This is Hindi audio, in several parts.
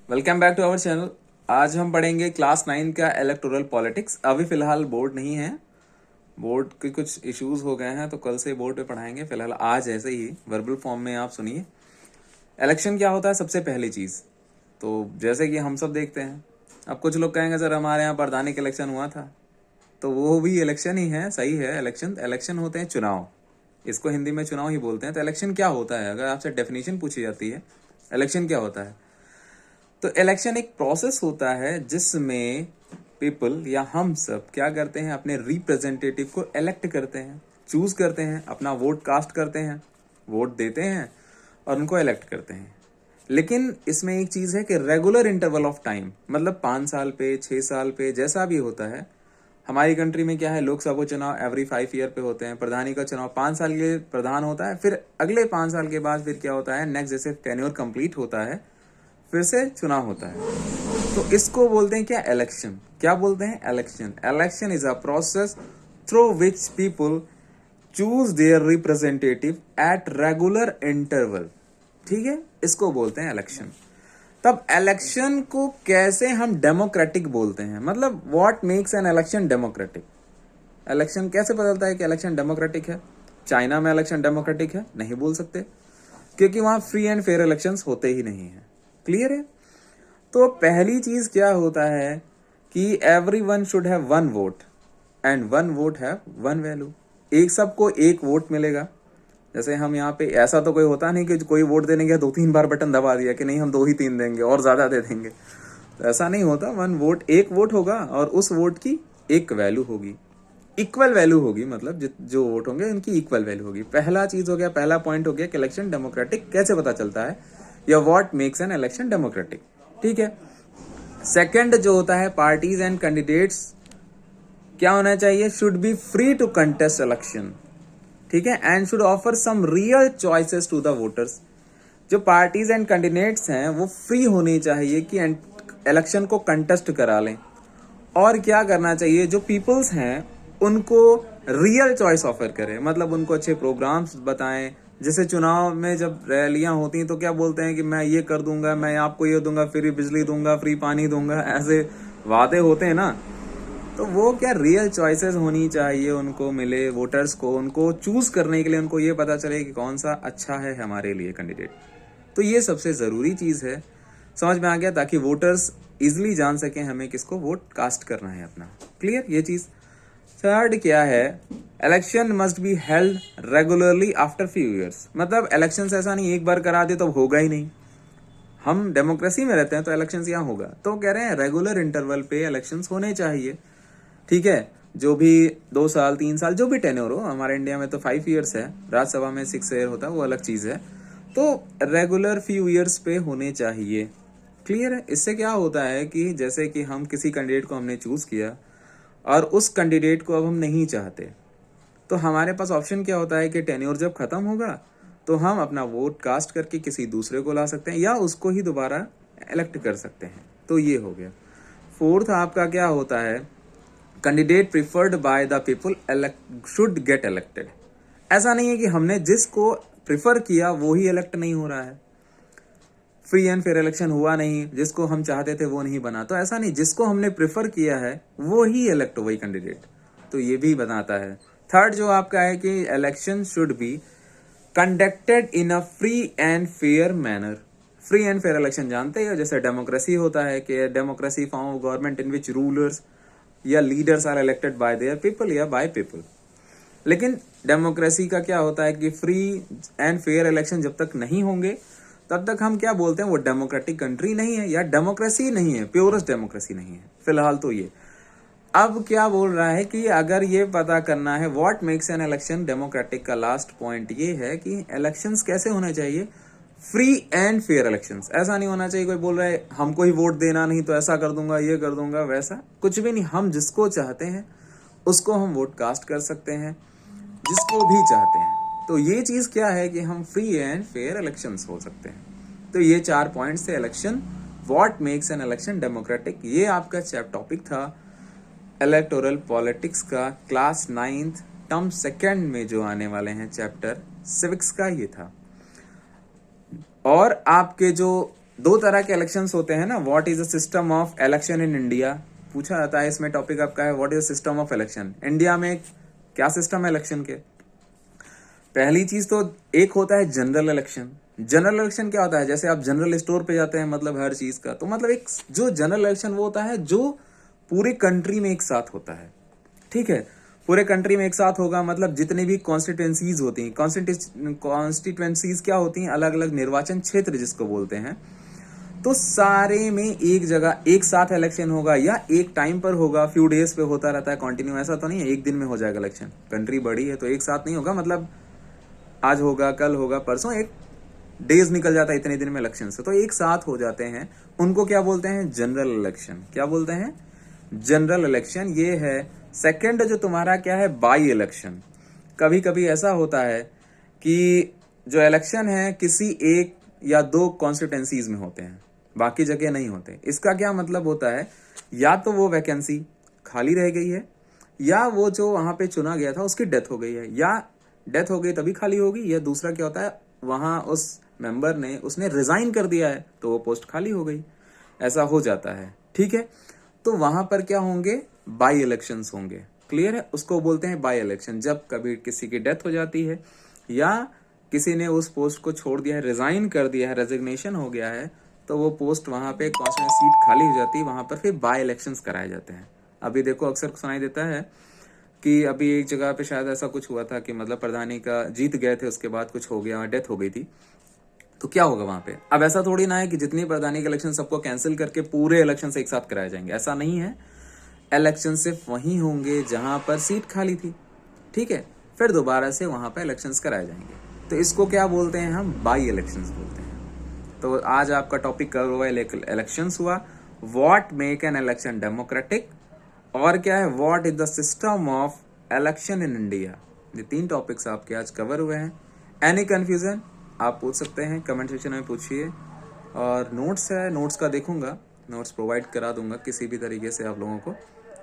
Welcome back to our channel. आज हम पढ़ेंगे क्लास 9 का इलेक्टोरल पॉलिटिक्स। अभी फिलहाल बोर्ड नहीं है, बोर्ड के कुछ इश्यूज हो गए हैं तो कल से बोर्ड पे पढ़ाएंगे। फिलहाल आज ऐसे ही वर्बल फॉर्म में आप सुनिए। इलेक्शन क्या होता है सबसे पहली चीज़, तो जैसे कि हम सब देखते हैं। अब कुछ लोग कहेंगे सर हमारे यहाँ प्रधानी का इलेक्शन हुआ था, तो वो भी इलेक्शन ही है। सही है, इलेक्शन इलेक्शन होते हैं चुनाव, इसको हिंदी में चुनाव ही बोलते हैं। तो इलेक्शन क्या होता है, अगर आपसे डेफिनेशन पूछी जाती है इलेक्शन क्या होता है, तो इलेक्शन एक प्रोसेस होता है जिसमें पीपल या हम सब क्या करते हैं, अपने रिप्रेजेंटेटिव को इलेक्ट करते हैं, चूज करते हैं, अपना वोट कास्ट करते हैं, वोट देते हैं और उनको इलेक्ट करते हैं। लेकिन इसमें एक चीज है कि रेगुलर इंटरवल ऑफ टाइम, मतलब 5 साल पे 6 साल पे जैसा भी होता है। हमारी कंट्री में क्या है, लोकसभा चुनाव एवरी 5 ईयर पे होते हैं, प्रधानी का चुनाव 5 साल के लिए प्रधान होता है, फिर अगले 5 साल के बाद फिर क्या होता है, नेक्स्ट जैसे टेन्योर कंप्लीट होता है फिर से चुनाव होता है। तो इसको बोलते हैं क्या, इलेक्शन। क्या बोलते हैं, election. Election is a process through which people choose their representative at regular interval. ठीक है, इसको बोलते हैं इलेक्शन। तब इलेक्शन को कैसे हम डेमोक्रेटिक बोलते हैं, मतलब what makes an election democratic. Election कैसे बदलता है कि इलेक्शन डेमोक्रेटिक है। चाइना में इलेक्शन डेमोक्रेटिक है नहीं बोल सकते, क्योंकि वहां फ्री एंड फेयर इलेक्शंस होते ही नहीं है। क्लियर है। तो पहली चीज क्या होता है कि every one should have one vote and one vote have one value. एक सबको एक वोट मिलेगा। जैसे हम यहाँ पे, ऐसा तो कोई होता नहीं कि कोई वोट देने के 2-3 बार बटन दबा दिया कि नहीं हम 2 ही 3 देंगे और ज्यादा दे देंगे, तो ऐसा नहीं होता। वन वोट, एक वोट होगा और उस वोट की एक वैल्यू होगी, इक्वल वैल्यू होगी, मतलब जो वोट होंगे उनकी इक्वल वैल्यू होगी। पहला चीज हो गया, पहला पॉइंट हो गया कि इलेक्शन डेमोक्रेटिक कैसे पता चलता है, या what makes an election democratic. ठीक है। सेकंड जो होता है, पार्टीज एंड कैंडिडेट्स क्या होना चाहिए, should be free to contest election. ठीक है, and should offer some real choices to the voters. जो पार्टीज एंड कैंडिडेट्स हैं वो फ्री होनी चाहिए कि इलेक्शन को कंटेस्ट करा लें। और क्या करना चाहिए, जो पीपल्स हैं उनको रियल चॉइस ऑफर करें, मतलब उनको अच्छे प्रोग्राम्स बताएं। जैसे चुनाव में जब रैलियां होती हैं तो क्या बोलते हैं कि मैं ये कर दूंगा, मैं आपको ये दूंगा, फ्री बिजली दूंगा, फ्री पानी दूंगा, ऐसे वादे होते हैं ना। तो वो क्या, रियल चॉइसेस होनी चाहिए, उनको मिले, वोटर्स को, उनको चूज करने के लिए उनको ये पता चले कि कौन सा अच्छा है हमारे लिए कैंडिडेट। तो ये सबसे ज़रूरी चीज़ है, समझ में आ गया, ताकि वोटर्स इजिली जान सकें हमें किसको वोट कास्ट करना है अपना। क्लियर ये चीज़। थर्ड क्या है, election must be held regularly after few years. मतलब इलेक्शन ऐसा नहीं एक बार करा दे तो होगा ही नहीं। हम डेमोक्रेसी में रहते हैं तो इलेक्शन यहाँ होगा, तो कह रहे हैं रेगुलर इंटरवल पे इलेक्शन होने चाहिए। ठीक है, जो भी 2 साल 3 साल जो भी टेन्योर हो, हमारे इंडिया में तो 5 ईयर्स है, राज्यसभा में 6 ईयर होता है, वो अलग चीज़ है। तो रेगुलर फ्यू ईयर्स पे होने चाहिए। क्लियर है। इससे क्या होता है कि जैसे कि हम किसी कैंडिडेट को हमने चूज किया और उस कैंडिडेट को अब हम नहीं चाहते, तो हमारे पास ऑप्शन क्या होता है कि टेन्योर जब खत्म होगा तो हम अपना वोट कास्ट करके किसी दूसरे को ला सकते हैं या उसको ही दोबारा इलेक्ट कर सकते हैं। तो ये हो गया। फोर्थ आपका क्या होता है, candidate preferred by the people should get elected. ऐसा नहीं है कि हमने जिसको प्रिफर किया वो ही इलेक्ट नहीं हो रहा है, फ्री एंड फेयर इलेक्शन हुआ नहीं, जिसको हम चाहते थे वो नहीं बना, तो ऐसा नहीं, जिसको हमने प्रिफर किया है वो ही इलेक्ट हो, वही कैंडिडेट। तो ये भी बताता है। थर्ड जो आपका है कि election should be conducted in a free and fair manner. Free and fair election जानते हो, जैसे डेमोक्रेसी होता है कि democracy form of government in which rulers या leaders are elected by their people या बाय पीपल। लेकिन डेमोक्रेसी का क्या होता है कि फ्री एंड फेयर इलेक्शन जब तक नहीं होंगे तब तक हम क्या बोलते हैं, वो डेमोक्रेटिक कंट्री नहीं है या डेमोक्रेसी नहीं है, प्योरेस्ट डेमोक्रेसी नहीं है। फिलहाल तो ये। अब क्या बोल रहा है कि अगर ये पता करना है what makes an election democratic, का लास्ट पॉइंट ये है कि इलेक्शंस कैसे होने चाहिए, फ्री एंड फेयर इलेक्शंस। ऐसा नहीं होना चाहिए कोई बोल रहा है हमको ही वोट देना नहीं तो ऐसा कर दूंगा, ये कर दूंगा, वैसा कुछ भी नहीं। हम जिसको चाहते हैं उसको हम वोट कास्ट कर सकते हैं, जिसको भी चाहते हैं। तो ये चीज क्या है कि हम फ्री एंड फेयर इलेक्शंस हो सकते हैं। तो ये 4 पॉइंट्स थे election, what makes an election democratic. ये आपका टॉपिक था इलेक्टोरल पॉलिटिक्स का, क्लास 9th टर्म 2nd में जो आने वाले हैं चैप्टर सिविक्स का ये था। और आपके जो दो तरह के इलेक्शंस होते हैं ना, what is the system of election in India पूछा जाता है। इसमें टॉपिक आपका है what is the system of election India में, क्या सिस्टम है इलेक्शन के। पहली चीज तो एक होता है जनरल इलेक्शन। जनरल इलेक्शन क्या होता है, जैसे आप जनरल स्टोर पे जाते हैं, मतलब हर चीज का, तो मतलब एक जो जनरल इलेक्शन वो होता है जो पूरी कंट्री में एक साथ होता है, ठीक है। पूरे कंट्री में एक साथ होगा, मतलब जितने भी कॉन्स्टिट्यूएंसीज होती हैं, कॉन्स्टिट्यूएंसीज क्या होती हैं, अलग अलग निर्वाचन क्षेत्र जिसको बोलते हैं, तो सारे में एक जगह एक साथ इलेक्शन होगा या एक टाइम पर होगा, फ्यू डेज पे होता रहता है कंटिन्यू, ऐसा तो नहीं है एक दिन में हो जाएगा इलेक्शन। कंट्री बड़ी है तो एक साथ नहीं होगा, मतलब आज होगा कल होगा परसों, एक डेज निकल जाता है इतने दिन में इलेक्शन से, तो एक साथ हो जाते हैं। उनको क्या बोलते हैं, जनरल इलेक्शन। क्या बोलते हैं, जनरल इलेक्शन। ये है सेकंड जो तुम्हारा क्या है, बाई इलेक्शन। कभी कभी ऐसा होता है कि जो इलेक्शन है किसी एक या दो कॉन्स्टिट्यूंसीज में होते हैं, बाकी जगह नहीं होते। इसका क्या मतलब होता है, या तो वो वैकेंसी खाली रह गई है, या वो जो वहां पे चुना गया था उसकी डेथ हो गई है, या डेथ हो गई तभी खाली होगी, या दूसरा क्या होता है वहां उस मेंबर ने उसने रिजाइन कर दिया है तो वो पोस्ट खाली हो गई, ऐसा हो जाता है, ठीक है। तो वहां पर क्या होंगे, बाई इलेक्शंस होंगे। क्लियर है, उसको बोलते हैं बाई इलेक्शन। जब कभी किसी की डेथ हो जाती है या किसी ने उस पोस्ट को छोड़ दिया है, रिजाइन कर दिया है, रेजिग्नेशन हो गया है, तो वो पोस्ट वहां पे कॉन्स्टिट्यूंसी सीट खाली हो जाती है, वहां पर फिर बाई इलेक्शंस कराए जाते हैं। अभी देखो अक्सर सुनाई देता है कि अभी एक जगह पे शायद ऐसा कुछ हुआ था कि मतलब प्रधानी का जीत गए थे, उसके बाद कुछ हो गया, डेथ हो गई थी, तो क्या होगा वहां पे। अब ऐसा थोड़ी ना है कि जितनी प्रधानी के इलेक्शन सबको कैंसिल करके पूरे इलेक्शन से एक साथ कराए जाएंगे, ऐसा नहीं है। इलेक्शन सिर्फ वहीं होंगे जहां पर सीट खाली थी, ठीक है, फिर दोबारा से वहां पर इलेक्शंस कराए जाएंगे। तो इसको क्या बोलते हैं हम, बाई इलेक्शंस बोलते हैं। तो आज आपका टॉपिक कवर हुआ इलेक्शंस हुआ, what make an election democratic, और क्या है what is the system of election in India. ये तीन टॉपिक्स आपके आज कवर हुए हैं। एनी कंफ्यूजन आप पूछ सकते हैं, कमेंट सेक्शन में पूछिए। और नोट्स है, नोट्स का देखूंगा, नोट्स प्रोवाइड करा दूंगा किसी भी तरीके से आप लोगों को।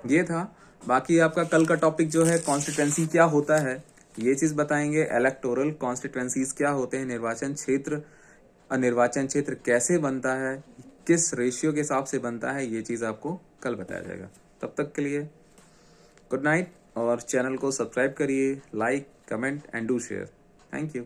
ये था, बाकी आपका कल का टॉपिक जो है कॉन्स्टिट्यूएंसी क्या होता है ये चीज बताएंगे, इलेक्टोरल कॉन्स्टिट्यूएंसीज क्या होते हैं, निर्वाचन क्षेत्र, निर्वाचन क्षेत्र कैसे बनता है, किस रेशियो के हिसाब से बनता है, ये चीज आपको कल बताया जाएगा। तब तक के लिए गुड नाइट, और चैनल को सब्सक्राइब करिए, like comment and do share. Thank you.